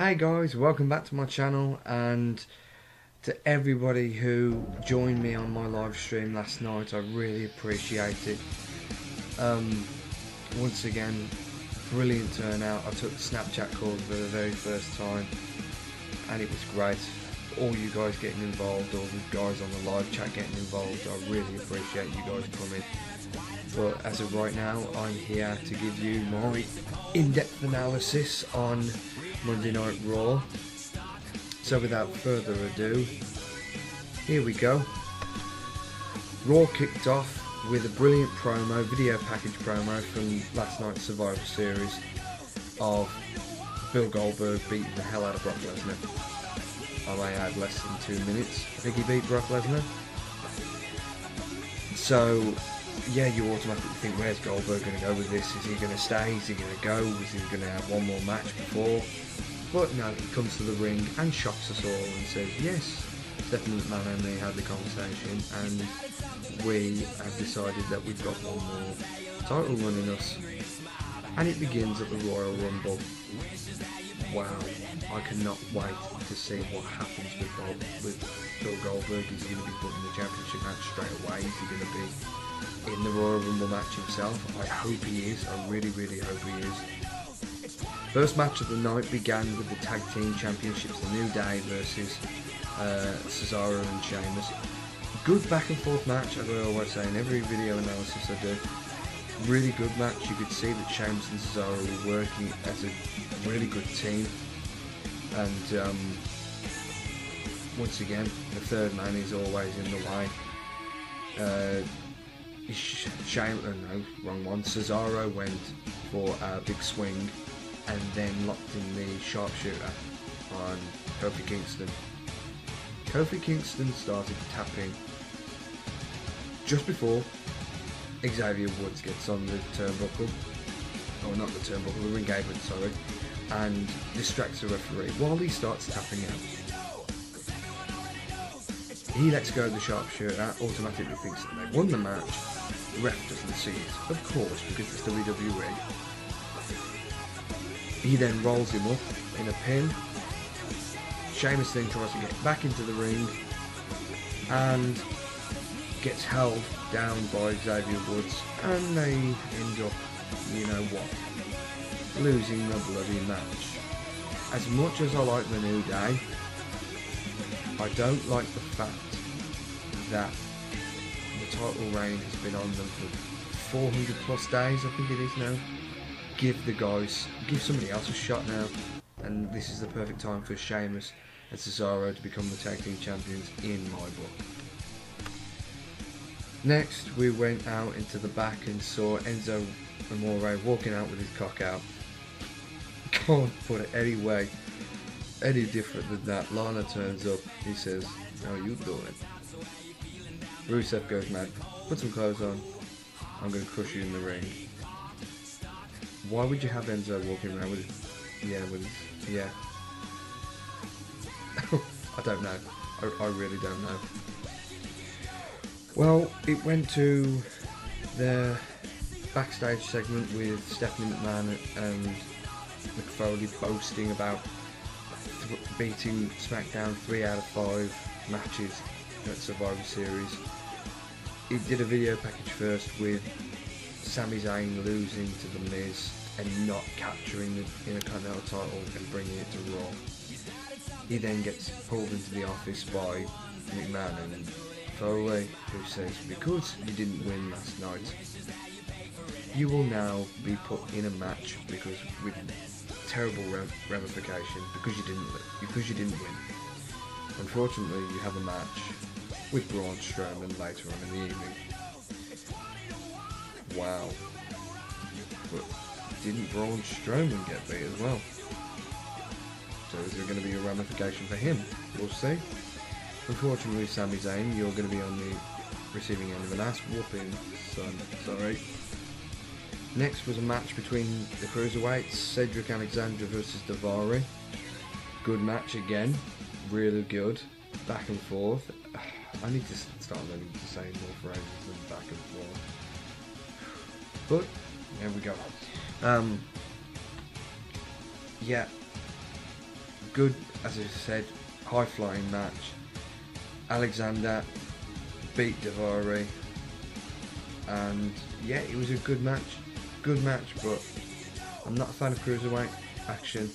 Hey guys, welcome back to my channel, and to everybody who joined me on my live stream last night, I really appreciate it. Once again, brilliant turnout. I took the Snapchat calls for the very first time and it was great. All you guys getting involved, all the guys on the live chat getting involved, I really appreciate you guys coming. But as of right now, I'm here to give you my in-depth analysis on Monday Night Raw. So without further ado, here we go. Raw kicked off with a brilliant promo, video package promo from last night's Survivor Series of Bill Goldberg beating the hell out of Brock Lesnar. I may add less than 2 minutes. I think he beat Brock Lesnar. So yeah, you automatically think, where's Goldberg going to go with this? Is he going to stay? Is he going to go? Is he going to have one more match before? But no, he comes to the ring and shocks us all and says, yes, Stephanie McMahon and me had the conversation and we have decided that we've got one more title run in us. And it begins at the Royal Rumble. Wow, I cannot wait to see what happens with Bill Goldberg. Is he going to be put in the championship match straight away? Is he going to be in the Royal Rumble match himself? I hope he is. I really hope he is. First match of the night began with the Tag Team Championships, the New Day versus Cesaro and Sheamus. Good back and forth match, as I always say in every video analysis I do. Really good match. You could see that Sheamus and Cesaro were working as a really good team. And once again, the third man is always in the way. Cesaro went for a big swing and then locked in the sharpshooter on Kofi Kingston. Kofi Kingston started tapping just before Xavier Woods gets on the turnbuckle, or not the turnbuckle, the ring apron, sorry, and distracts the referee while he starts tapping out. He lets go of the sharpshooter, automatically thinks that they won the match. The ref doesn't see it, of course, because it's WWE. He then rolls him up in a pin. Sheamus then tries to get back into the ring and gets held down by Xavier Woods, and they end up, you know what, losing the bloody match. As much as I like the New Day, I don't like the fact that the title reign has been on them for 400 plus days, I think it is now. Give somebody else a shot now, and this is the perfect time for Sheamus and Cesaro to become the tag team champions in my book. Next, we went out into the back and saw Enzo Amore walking out with his cock out. Can't put it any different than that. Lana turns up, he says, "How you doing?" Rusev goes mad, "Put some clothes on, I'm going to crush you in the ring." Why would you have Enzo walking around with I don't know. I really don't know. Well, it went to the backstage segment with Stephanie McMahon and Mick Foley boasting about beating SmackDown 3 out of 5 matches at Survivor Series. It did a video package first with Sami Zayn losing to The Miz and not capturing the Intercontinental title and bringing it to Raw. He then gets pulled into the office by McMahon and Foley, who says, "Because you didn't win last night, you will now be put in a match because with terrible ramification because you didn't win. Unfortunately, you have a match with Braun Strowman later on in the evening." Wow. But didn't Braun Strowman get beat as well? So is there going to be a ramification for him? We'll see. Unfortunately, Sami Zayn, you're going to be on the receiving end of an ass whooping, son. Sorry. Next was a match between the Cruiserweights, Cedric Alexander versus Daivari. Good match again. Really good. Back and forth. I need to start learning to say more phrases than back and forth. But there we go. Yeah, good, as I said, high-flying match. Alexander beat Daivari, and yeah, it was a good match. Good match, but I'm not a fan of cruiserweight action.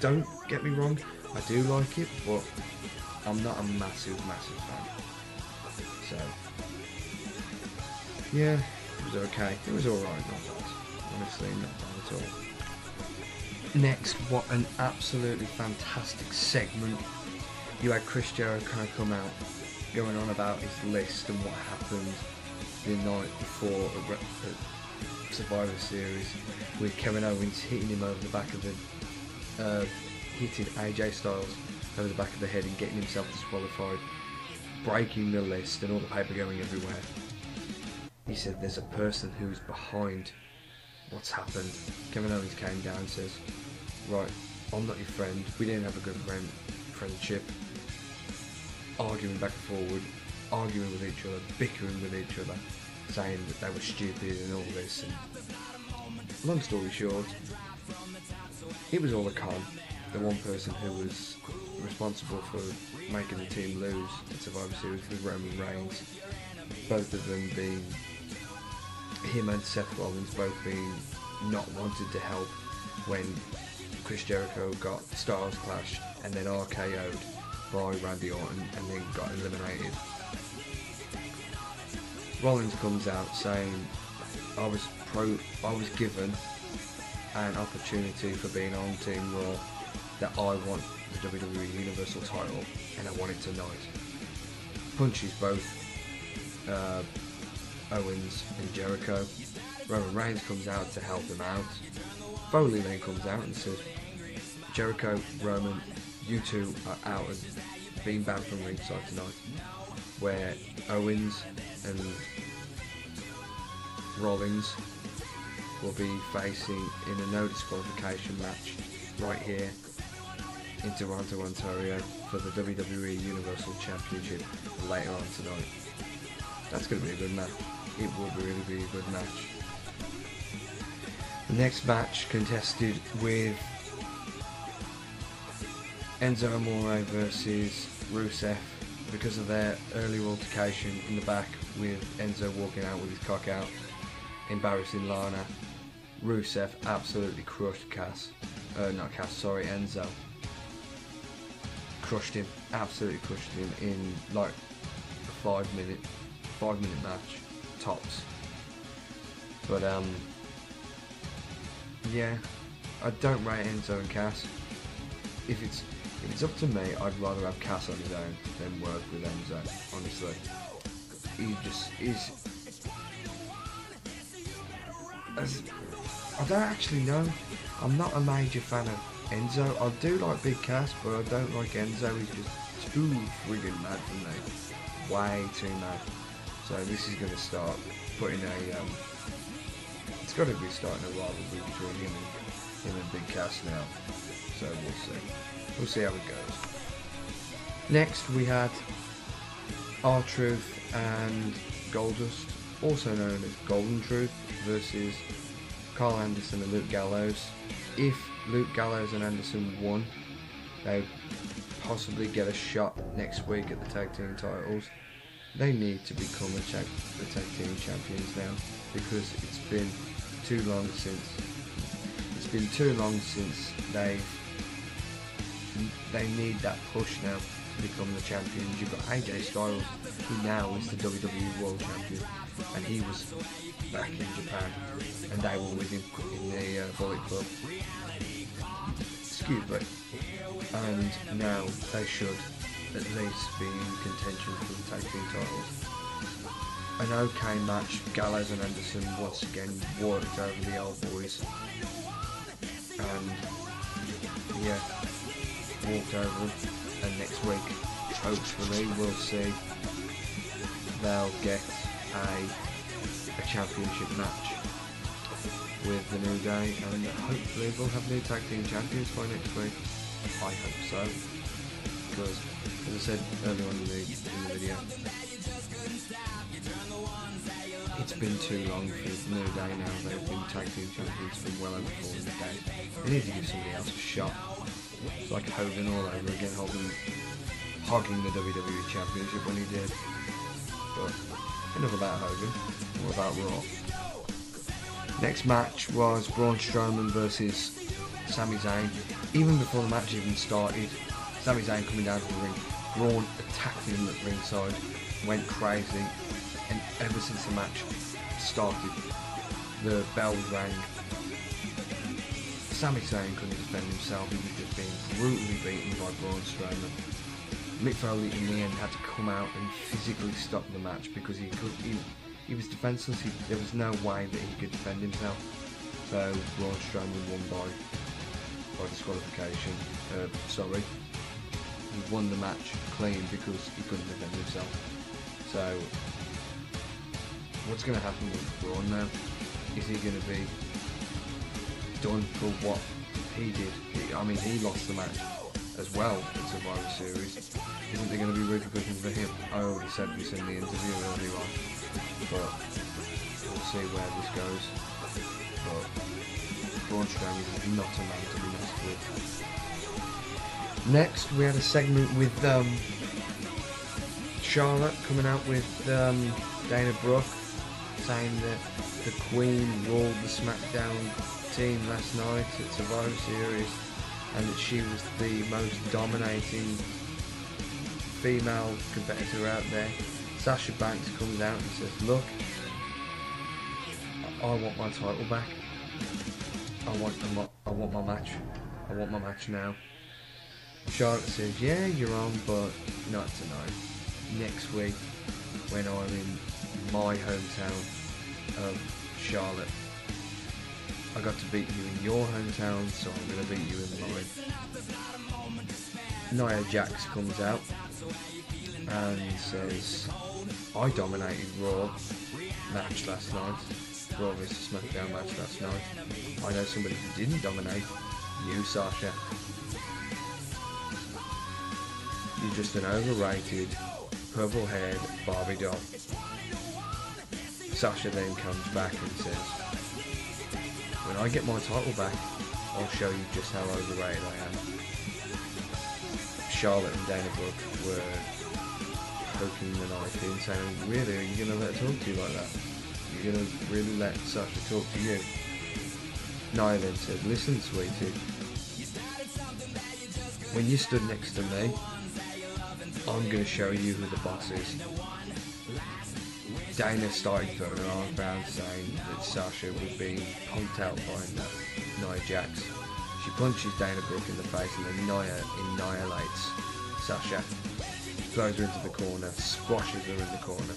Don't get me wrong, I do like it, but I'm not a massive fan. So, yeah, it was okay. It was alright, not bad. Honestly, not bad at all. Next, what an absolutely fantastic segment. You had Chris Jericho come out, going on about his list and what happened the night before at Survivor Series, with Kevin Owens hitting him over the back of the, hitting AJ Styles over the back of the head and getting himself disqualified, breaking the list and all the paper going everywhere. He said there's a person who's behind what's happened. Kevin Owens came down and says, right, I'm not your friend, we didn't have a good friendship, arguing back and forward, arguing with each other, bickering with each other, saying that they were stupid and all this. And long story short, it was all a con. The one person who was responsible for making the team lose at Survivor Series was Roman Reigns. Both of them being, him and Seth Rollins both being not wanted to help when Chris Jericho got Styles clashed and then RKO'd by Randy Orton and then got eliminated. Rollins comes out saying, I was given an opportunity for being on Team Raw, that I want the WWE Universal title and I want it tonight. Punches both Owens and Jericho. Roman Reigns comes out to help him out. Foley then comes out and says, Jericho, Roman, you two are out and being banned from ringside tonight, where Owens and Rollins will be facing in a no disqualification match right here in Toronto, Ontario for the WWE Universal Championship later on tonight. That's going to be a good match. It will really be a good match. The next match contested with Enzo Amore versus Rusev, because of their early altercation in the back with Enzo walking out with his cock out, embarrassing Lana. Rusev absolutely crushed Enzo. Crushed him, absolutely crushed him in like a 5 minute match, tops. But yeah, I don't rate Enzo and Cass. If it's up to me, I'd rather have Cass on his own than work with Enzo, honestly. He just is... I don't actually know. I'm not a major fan of Enzo. I do like Big Cass, but I don't like Enzo. He's just too friggin' mad for me. Way too mad. So this is going to start putting a... it's got to be starting a rivalry between him and Big Cass now. So we'll see. We'll see how it goes. Next we had R-Truth and Goldust, also known as Golden Truth, versus Carl Anderson and Luke Gallows. If Luke Gallows and Anderson won, they would possibly get a shot next week at the tag team titles. They need to become the tag team champions now, because it's been too long since they need that push now to become the champions. You've got AJ Styles, who now is the WWE World Champion, and he was back in Japan, and they were with him in the Bullet Club. Excuse me. And now they should at least be in contention for the tag team titles. An okay match. Gallows and Anderson once again worked over the old boys, and yeah, walked over them. And next week, hopefully, we'll see they'll get a championship match with the New Day, and hopefully we'll have new tag team champions by next week. I hope so, because as I said earlier on in the video, It's been too long for New Day now. They've been tag team champions for well over 400 days. They need to give somebody else a shot. It's like Hogan all over again, hogging the WWE Championship when he did. But enough about Hogan, more about Raw. Next match was Braun Strowman versus Sami Zayn. Even before the match even started, Sami Zayn coming down to the ring, Braun attacked him at ringside, went crazy, and ever since the match started, the bells rang. Sami Zayn couldn't defend himself, he was just being brutally beaten by Braun Strowman. Mick Foley in the end had to come out and physically stop the match because he was defenseless. There was no way that he could defend himself. So Braun Strowman won by disqualification. He won the match clean because he couldn't defend himself. So what's going to happen with Braun now? Is he going to be done for what he did? He lost the match as well at Survivor Series. Isn't there going to be repercussions for him? I already said this in the interview earlier on, but we'll see where this goes. But Braun Strowman is not a man to be messed with. Next, we had a segment with Charlotte coming out with Dana Brooke saying that the Queen ruled the SmackDown team last night at Survivor Series, and that she was the most dominating female competitor out there. Sasha Banks comes out and says, look, I want my title back. I want my match. I want my match now. Charlotte says, yeah, you're on, but not tonight. Next week, when I'm in my hometown of Charlotte. I got to beat you in your hometown, so I'm going to beat you in mine. Nia Jax comes out and says, I dominated Raw match last night. Raw vs SmackDown match last night. I know somebody who didn't dominate. You, Sasha. You're just an overrated, purple-haired Barbie doll. Sasha then comes back and says, when I get my title back, I'll show you just how overrated I am. Charlotte and Dana Brooke were poking the knife in, saying, really, are you going to let her talk to you like that? You're going to really let Sasha talk to you? Nia then said, listen, sweetie, when you stood next to me, I'm going to show you who the boss is. Dana started throwing her arms around, saying that Sasha was being punked out by Nia Jax. She punches Dana Brooke in the face, and then Nia annihilates Sasha, throws her into the corner, squashes her in the corner.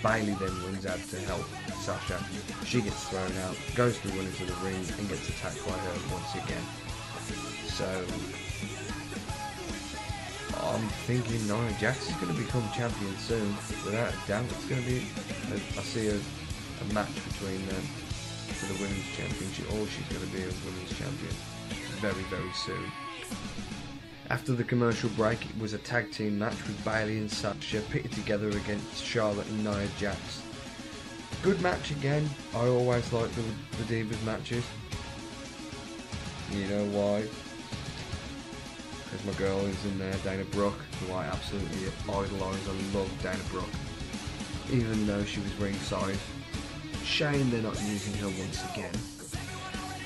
Bayley then runs out to help Sasha. She gets thrown out, goes to run into the ring, and gets attacked by her once again. So I'm thinking Nia Jax is going to become champion soon, without a doubt. It's going to be, I see a match between them for the women's championship, or she's going to be a women's champion very, very soon. After the commercial break, it was a tag team match with Bayley and Sasha pitted together against Charlotte and Nia Jax. Good match again. I always like the Divas matches. You know why? Because my girl is in there, Dana Brooke, who I absolutely idolise. I love Dana Brooke, even though she was ringside. Shame they're not using her once again.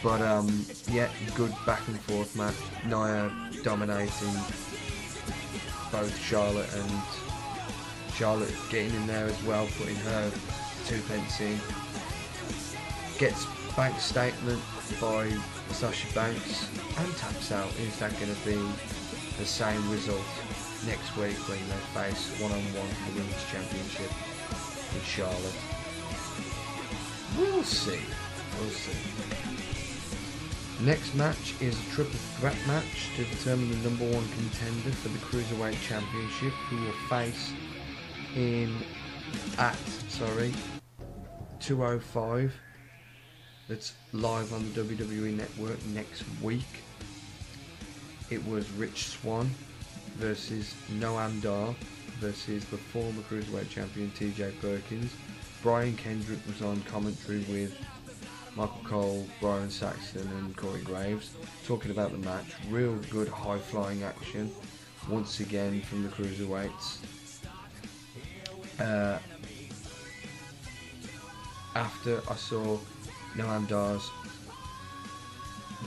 But yeah, good back and forth match. Nia dominating both Charlotte, and Charlotte getting in there as well, putting her 2 pence in. Gets Banks' statement by Sasha Banks and taps out. Is that going to be the same result next week when they face one-on-one for the Women's Championship with Charlotte? We'll see. We'll see. Next match is a triple threat match to determine the number one contender for the Cruiserweight Championship, who will face at 205. That's live on the WWE Network next week. It was Rich Swann versus Noam Dar versus the former Cruiserweight Champion TJ Perkins. Brian Kendrick was on commentary with Michael Cole, Brian Saxton and Corey Graves, talking about the match. Real good high flying action once again from the Cruiserweights. After I saw Noam Dar's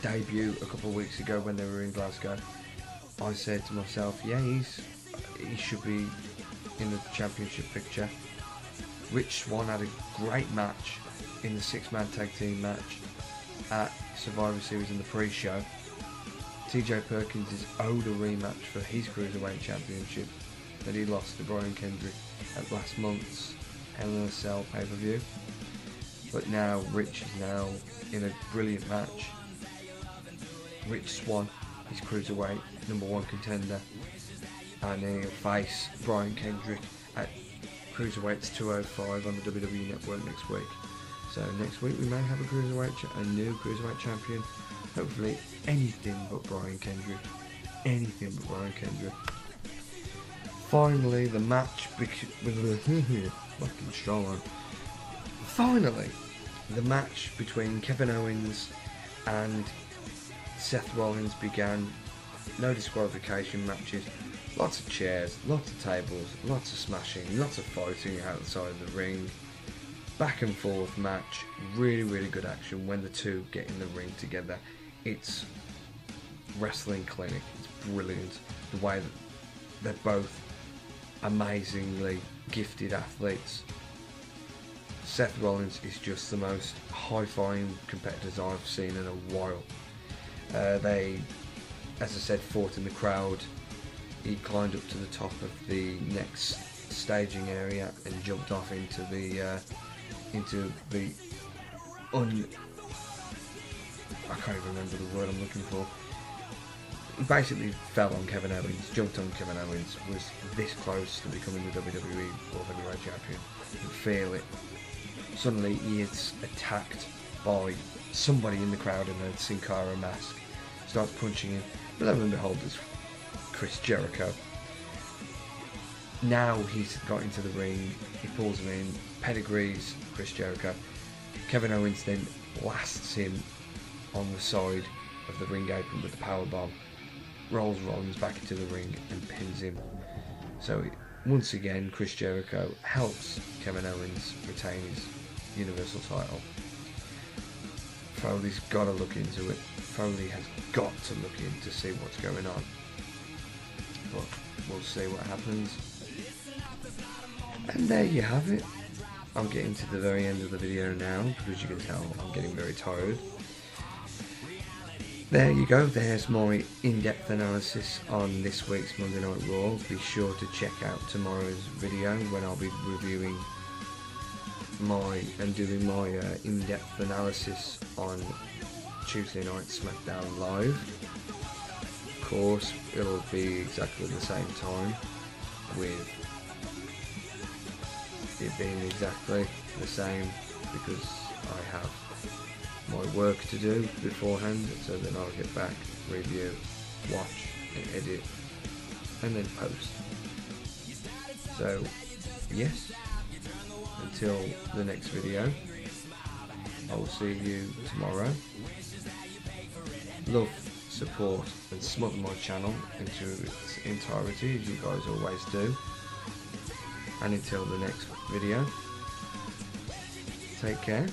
debut a couple of weeks ago when they were in Glasgow, I said to myself, yeah, he should be in the championship picture. Rich Swann had a great match in the 6-man tag team match at Survivor Series in the pre-show. TJ Perkins is owed a rematch for his Cruiserweight Championship that he lost to Brian Kendrick at last month's Hell in a Cell pay-per-view. But now Rich is now in a brilliant match. Rich Swann is Cruiserweight #1 contender, and he'll face Brian Kendrick at Cruiserweights 205 on the WWE Network next week. So next week we may have a new Cruiserweight champion. Hopefully anything but Brian Kendrick. Anything but Brian Kendrick. Finally, the match fucking strong on. Finally, the match between Kevin Owens and Seth Rollins began. No disqualification matches. Lots of chairs, lots of tables, lots of smashing, lots of fighting outside of the ring. Back and forth match. Really, really good action when the two get in the ring together. It's wrestling clinic. It's brilliant. The way that they're both amazingly gifted athletes. Seth Rollins is just the most high-flying competitors I've seen in a while. They, as I said, fought in the crowd. He climbed up to the top of the next staging area and jumped off into the I can't even remember the word I'm looking for. He basically fell on Kevin Owens, jumped on Kevin Owens, was this close to becoming the WWE World Heavyweight Champion. You could feel it. Suddenly he is attacked by somebody in the crowd in a Sin Cara mask, starts punching him, but lo and behold it's Chris Jericho. Now he's got into the ring, he pulls him in, pedigrees Chris Jericho. Kevin Owens then blasts him on the side of the ring apron with the powerbomb, rolls Rollins back into the ring and pins him. So once again Chris Jericho helps Kevin Owens retain his Universal title. Foley's got to look into it. Foley has got to look in to see what's going on. But we'll see what happens. And there you have it. I'm getting to the very end of the video now because you can tell I'm getting very tired. There you go, there's my in-depth analysis on this week's Monday Night Raw. Be sure to check out tomorrow's video when I'll be reviewing doing my in-depth analysis on Tuesday Night SmackDown Live. Of course, it'll be exactly the same time, with it being exactly the same because I have my work to do beforehand, so then I'll get back, review, watch and edit and then post. So yes, until the next video, I will see you tomorrow. Love, support and smother my channel into its entirety as you guys always do. And until the next video, take care.